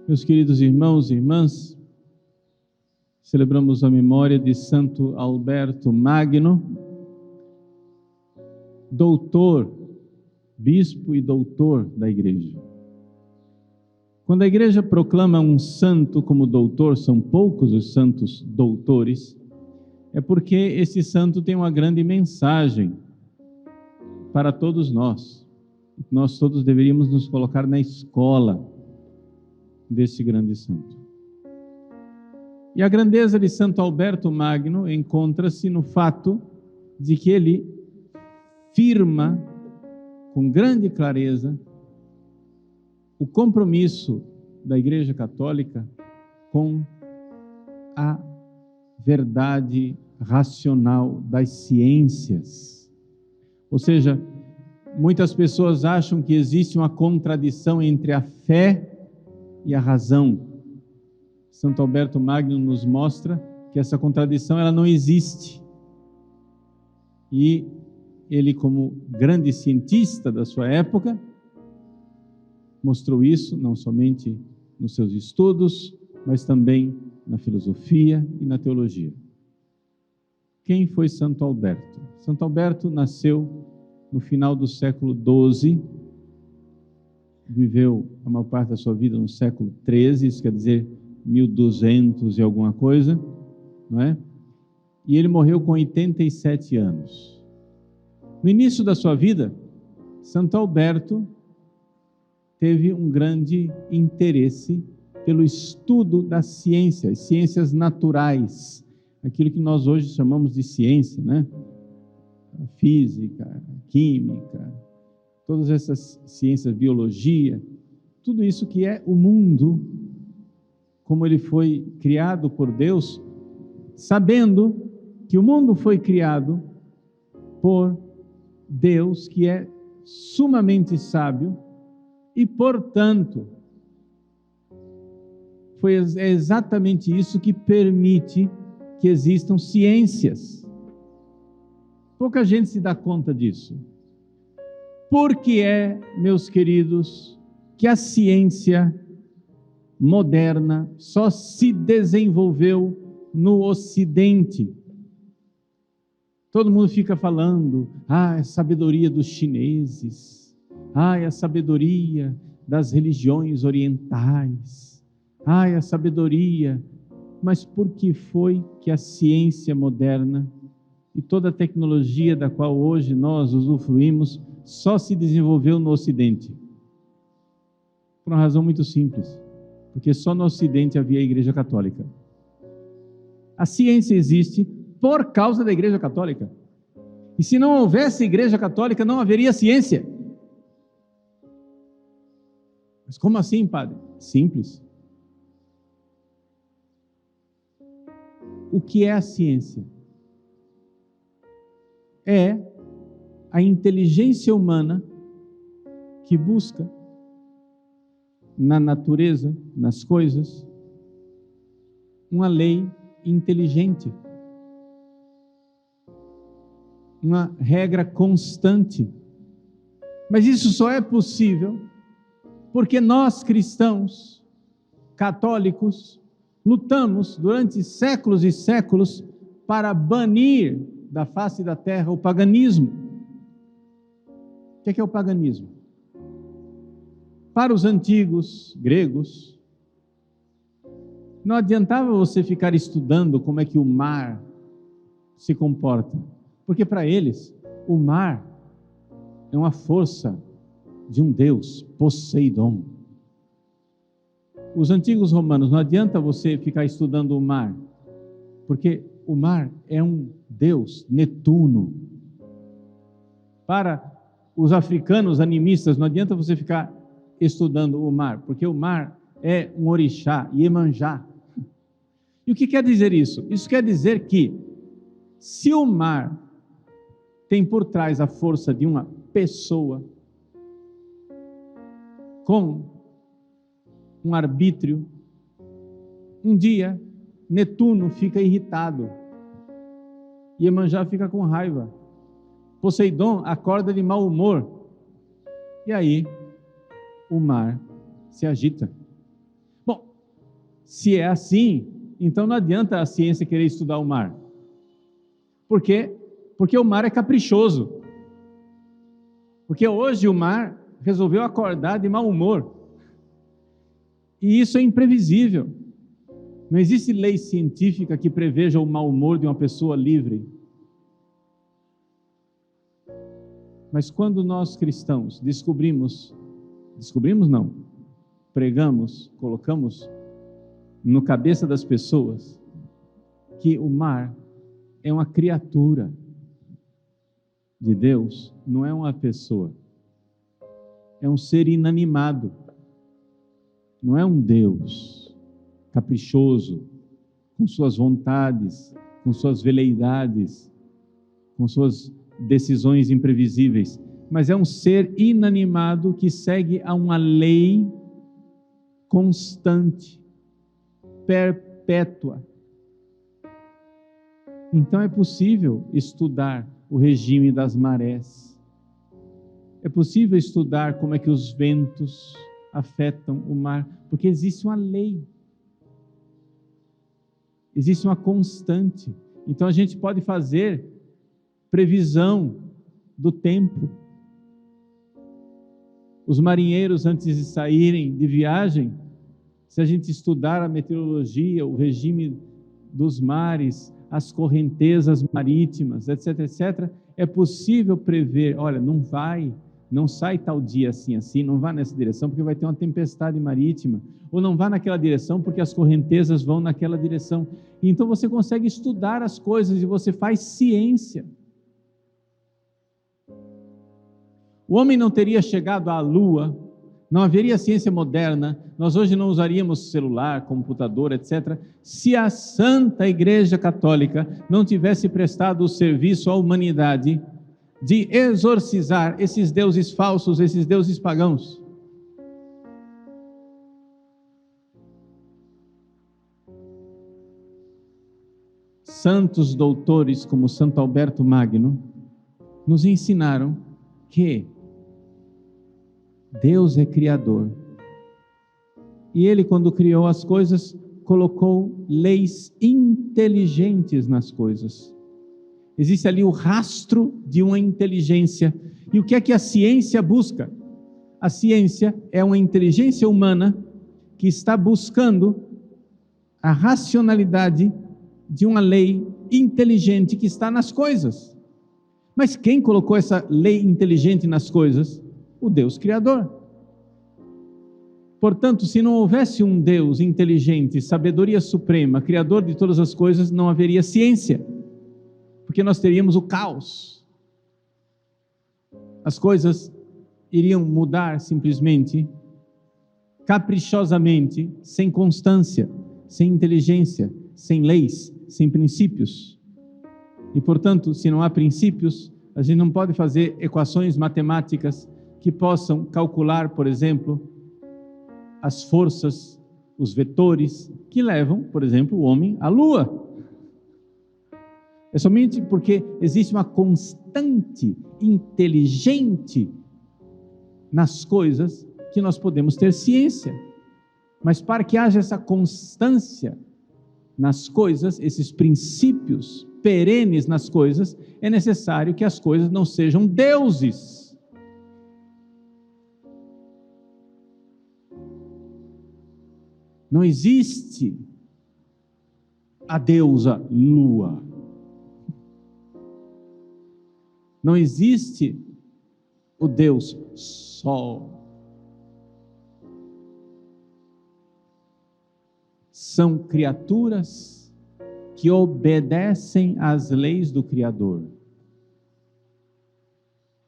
Meus queridos irmãos e irmãs, celebramos a memória de Santo Alberto Magno, doutor, bispo e doutor da Igreja. Quando a Igreja proclama um santo como doutor, são poucos os santos doutores, é porque esse santo tem uma grande mensagem para todos nós. Nós todos deveríamos nos colocar na escola desse grande santo. E a grandeza de Santo Alberto Magno encontra-se no fato de que ele firma com grande clareza o compromisso da Igreja Católica com a verdade racional das ciências. Ou seja, muitas pessoas acham que existe uma contradição entre a fé e a razão. Santo Alberto Magno nos mostra que essa contradição ela não existe. E ele, como grande cientista da sua época, mostrou isso não somente nos seus estudos, mas também na filosofia e na teologia. Quem foi Santo Alberto? Santo Alberto nasceu no final do século XII, viveu a maior parte da sua vida no século XIII, isso quer dizer 1200 e alguma coisa, não é? E ele morreu com 87 anos. No início da sua vida, Santo Alberto teve um grande interesse pelo estudo das ciências, ciências naturais, aquilo que nós hoje chamamos de ciência, né? A física, a química, todas essas ciências, biologia, tudo isso que é o mundo, como ele foi criado por Deus, sabendo que o mundo foi criado por Deus, que é sumamente sábio, e, portanto, é exatamente isso que permite que existam ciências. Pouca gente se dá conta disso. Porque meus queridos, que a ciência moderna só se desenvolveu no Ocidente. Todo mundo fica falando, a sabedoria dos chineses, a sabedoria das religiões orientais, a sabedoria. Mas por que foi que a ciência moderna e toda a tecnologia da qual hoje nós usufruímos só se desenvolveu no Ocidente? Por uma razão muito simples, porque só no Ocidente havia a Igreja Católica. A ciência existe por causa da Igreja Católica. E se não houvesse Igreja Católica, não haveria ciência. Mas como assim, padre? Simples. O que é a ciência? É a inteligência humana que busca na natureza, nas coisas, uma lei inteligente, uma regra constante. Mas isso só é possível porque nós, cristãos, católicos, lutamos durante séculos e séculos para banir da face da terra o paganismo. O que é o paganismo? Para os antigos gregos, não adiantava você ficar estudando como é que o mar se comporta, porque para eles o mar é uma força de um deus, Poseidon. Os antigos romanos, não adianta você ficar estudando o mar, porque o mar é um deus, Netuno. Para os africanos animistas, não adianta você ficar estudando o mar, porque o mar é um orixá, Iemanjá. E o que quer dizer isso? Isso quer dizer que, se o mar tem por trás a força de uma pessoa, com um arbítrio, um dia Netuno fica irritado, Iemanjá fica com raiva, Poseidon acorda de mau humor, e aí o mar se agita. Bom, Se é assim, então não adianta a ciência querer estudar o mar. Por quê? Porque o mar é caprichoso. Porque hoje o mar resolveu acordar de mau humor. E isso é imprevisível. Não existe lei científica que preveja o mau humor de uma pessoa livre. Mas quando nós cristãos descobrimos não, pregamos, colocamos no cabeça das pessoas que o mar é uma criatura de Deus, não é uma pessoa, é um ser inanimado, não é um Deus caprichoso, com suas vontades, com suas veleidades, com suas decisões imprevisíveis, mas é um ser inanimado que segue a uma lei constante, perpétua. Então é possível estudar o regime das marés, é possível estudar como é que os ventos afetam o mar, porque existe uma lei, existe uma constante. Então a gente pode fazer previsão do tempo. Os marinheiros, antes de saírem de viagem, se a gente estudar a meteorologia, o regime dos mares, as correntezas marítimas, etc, etc, é possível prever, olha, não sai tal dia assim, não vá nessa direção porque vai ter uma tempestade marítima, ou não vá naquela direção porque as correntezas vão naquela direção. Então você consegue estudar as coisas e você faz ciência. O homem não teria chegado à Lua, não haveria ciência moderna, nós hoje não usaríamos celular, computador, etc., se a Santa Igreja Católica não tivesse prestado o serviço à humanidade de exorcizar esses deuses falsos, esses deuses pagãos. Santos doutores como Santo Alberto Magno nos ensinaram que Deus é criador. E Ele, quando criou as coisas, colocou leis inteligentes nas coisas. Existe ali o rastro de uma inteligência. E o que é que a ciência busca? A ciência é uma inteligência humana que está buscando a racionalidade de uma lei inteligente que está nas coisas. Mas quem colocou essa lei inteligente nas coisas? O Deus Criador. Portanto, se não houvesse um Deus inteligente, sabedoria suprema, Criador de todas as coisas, não haveria ciência, porque nós teríamos o caos. As coisas iriam mudar simplesmente, caprichosamente, sem constância, sem inteligência, sem leis, sem princípios. E, portanto, se não há princípios, a gente não pode fazer equações matemáticas que possam calcular, por exemplo, as forças, os vetores que levam, por exemplo, o homem à Lua. É somente porque existe uma constante inteligente nas coisas que nós podemos ter ciência. Mas para que haja essa constância nas coisas, esses princípios perenes nas coisas, é necessário que as coisas não sejam deuses. Não existe a deusa Lua. Não existe o Deus Sol. São criaturas que obedecem às leis do Criador.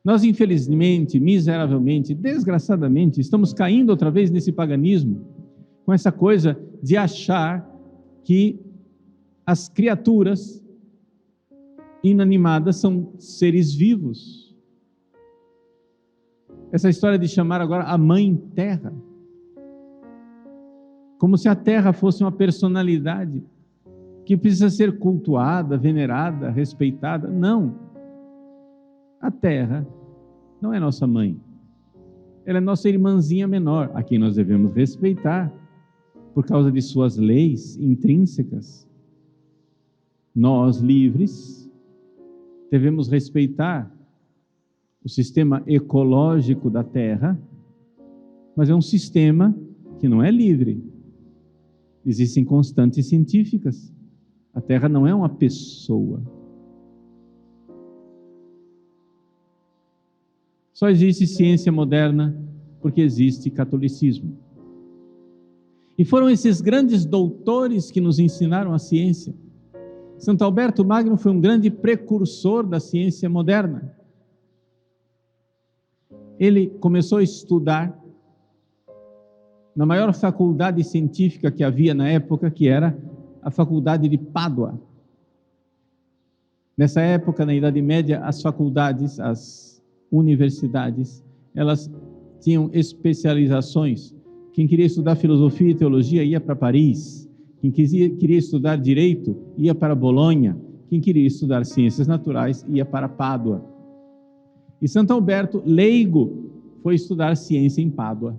Nós, infelizmente, miseravelmente, desgraçadamente, estamos caindo outra vez nesse paganismo, com essa coisa de achar que as criaturas inanimadas são seres vivos. Essa história de chamar agora a Mãe Terra, como se a Terra fosse uma personalidade que precisa ser cultuada, venerada, respeitada. Não. A Terra não é nossa mãe. Ela é nossa irmãzinha menor, a quem nós devemos respeitar. por causa de suas leis intrínsecas. Nós, livres, devemos respeitar o sistema ecológico da Terra, mas é um sistema que não é livre. Existem constantes científicas. A Terra não é uma pessoa. Só existe ciência moderna porque existe catolicismo. E foram esses grandes doutores que nos ensinaram a ciência. Santo Alberto Magno foi um grande precursor da ciência moderna. Ele começou a estudar na maior faculdade científica que havia na época, que era a Faculdade de Pádua. Nessa época, na Idade Média, as faculdades, as universidades, elas tinham especializações. Quem queria estudar filosofia e teologia ia para Paris. Quem queria estudar direito ia para Bolonha. Quem queria estudar ciências naturais ia para Pádua. E Santo Alberto, leigo, foi estudar ciência em Pádua.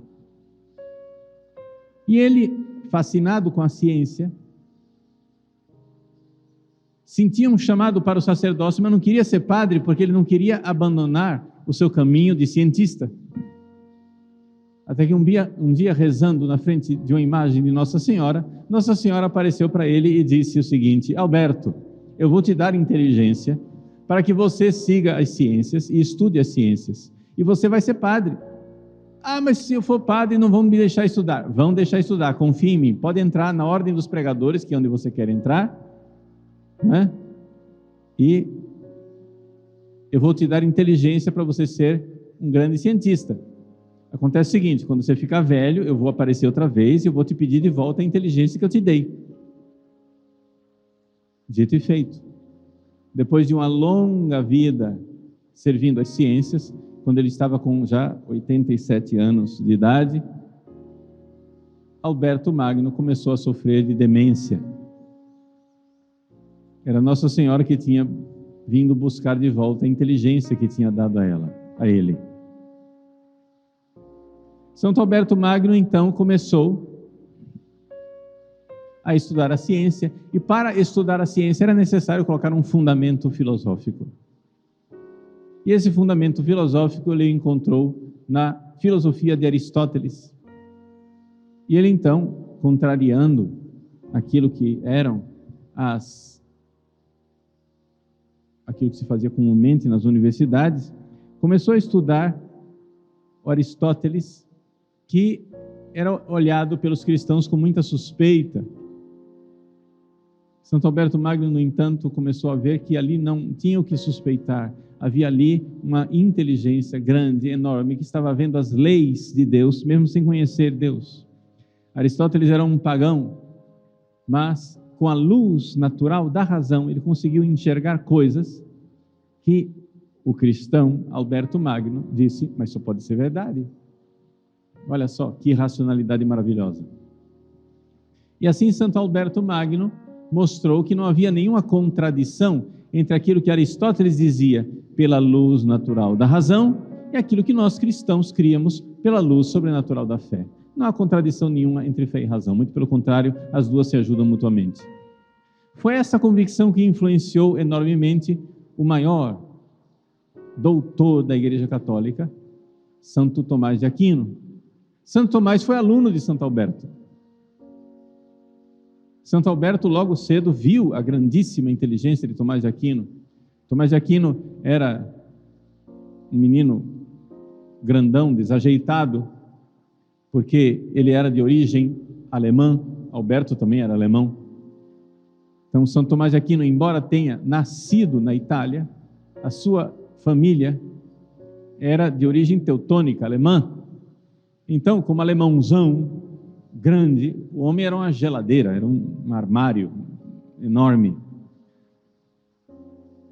E ele, fascinado com a ciência, sentia um chamado para o sacerdócio, mas não queria ser padre porque ele não queria abandonar o seu caminho de cientista. Até que um dia rezando na frente de uma imagem de Nossa Senhora apareceu para ele e disse o seguinte: Alberto, eu vou te dar inteligência para que você siga as ciências e estude as ciências, e você vai ser padre. Ah, mas se eu for padre não vão me deixar estudar. Vão deixar estudar, confia em mim. Pode entrar na ordem dos pregadores, que é onde você quer entrar, né? E eu vou te dar inteligência para você ser um grande cientista. Acontece o seguinte: quando você ficar velho, eu vou aparecer outra vez e eu vou te pedir de volta a inteligência que eu te dei. Dito e feito. Depois de uma longa vida servindo as ciências, quando ele estava com já 87 anos de idade, Alberto Magno começou a sofrer de demência. Era Nossa Senhora que tinha vindo buscar de volta a inteligência que tinha dado a ele. Santo Alberto Magno, então, começou a estudar a ciência, e para estudar a ciência era necessário colocar um fundamento filosófico. E esse fundamento filosófico ele encontrou na filosofia de Aristóteles. E ele, então, contrariando aquilo que eram aquilo que se fazia comumente nas universidades, começou a estudar o Aristóteles, que era olhado pelos cristãos com muita suspeita. Santo Alberto Magno, no entanto, começou a ver que ali não tinha o que suspeitar. Havia ali uma inteligência grande, enorme, que estava vendo as leis de Deus, mesmo sem conhecer Deus. Aristóteles era um pagão, mas com a luz natural da razão, ele conseguiu enxergar coisas que o cristão Alberto Magno disse: mas só pode ser verdade. Olha só, que racionalidade maravilhosa. E assim Santo Alberto Magno mostrou que não havia nenhuma contradição entre aquilo que Aristóteles dizia pela luz natural da razão e aquilo que nós cristãos criamos pela luz sobrenatural da fé. Não há contradição nenhuma entre fé e razão, muito pelo contrário, as duas se ajudam mutuamente. Foi essa convicção que influenciou enormemente o maior doutor da Igreja Católica, Santo Tomás de Aquino. Santo Tomás foi aluno de Santo Alberto. Santo Alberto logo cedo viu a grandíssima inteligência de Tomás de Aquino. Tomás de Aquino era um menino grandão, desajeitado, porque ele era de origem alemã, Alberto também era alemão. Então, Santo Tomás de Aquino, embora tenha nascido na Itália, a sua família era de origem teutônica, alemã. Então, como alemãozão grande, o homem era uma geladeira, era um armário enorme.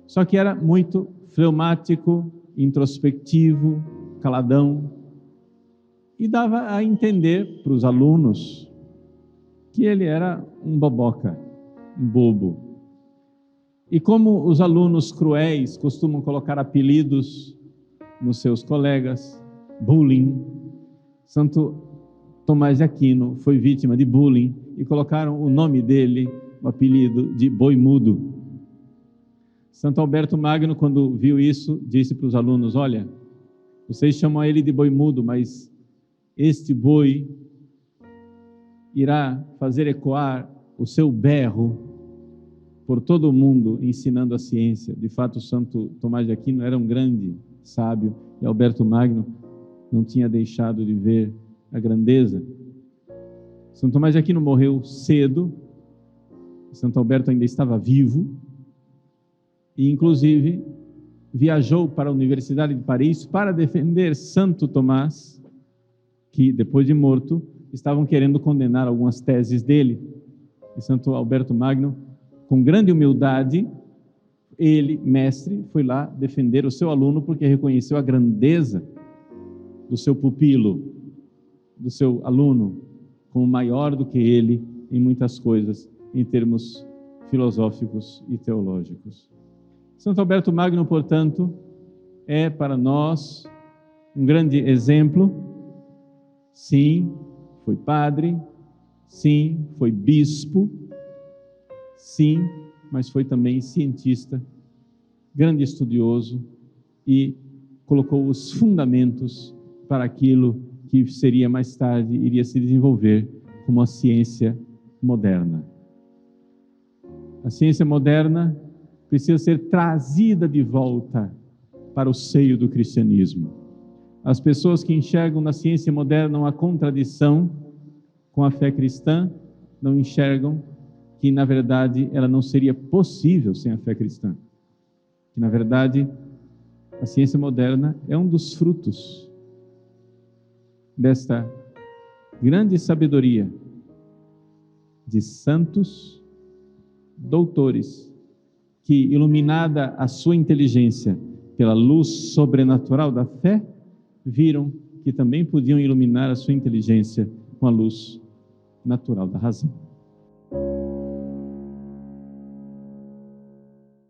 Só que era muito fleumático, introspectivo, caladão, e dava a entender para os alunos que ele era um boboca, um bobo. E como os alunos cruéis costumam colocar apelidos nos seus colegas, bullying, Santo Tomás de Aquino foi vítima de bullying e colocaram o nome dele, o apelido de Boi Mudo. Santo Alberto Magno, quando viu isso, disse para os alunos: olha, vocês chamam ele de Boi Mudo, mas este boi irá fazer ecoar o seu berro por todo o mundo, ensinando a ciência. De fato, Santo Tomás de Aquino era um grande sábio e Alberto Magno não tinha deixado de ver a grandeza. Santo Tomás de Aquino morreu cedo, Santo Alberto ainda estava vivo e, inclusive, viajou para a Universidade de Paris para defender Santo Tomás, que, depois de morto, estavam querendo condenar algumas teses dele. E Santo Alberto Magno, com grande humildade, ele, mestre, foi lá defender o seu aluno porque reconheceu a grandeza do seu pupilo, do seu aluno, como maior do que ele em muitas coisas, em termos filosóficos e teológicos. Santo Alberto Magno, portanto, é para nós um grande exemplo. Sim, foi padre, sim, foi bispo, sim, mas foi também cientista, grande estudioso e colocou os fundamentos para aquilo que seria mais tarde, iria se desenvolver como a ciência moderna. A ciência moderna precisa ser trazida de volta para o seio do cristianismo. As pessoas que enxergam na ciência moderna uma contradição com a fé cristã, não enxergam que, na verdade, ela não seria possível sem a fé cristã. Que, na verdade, a ciência moderna é um dos frutos desta grande sabedoria de santos doutores que, iluminada a sua inteligência pela luz sobrenatural da fé, viram que também podiam iluminar a sua inteligência com a luz natural da razão.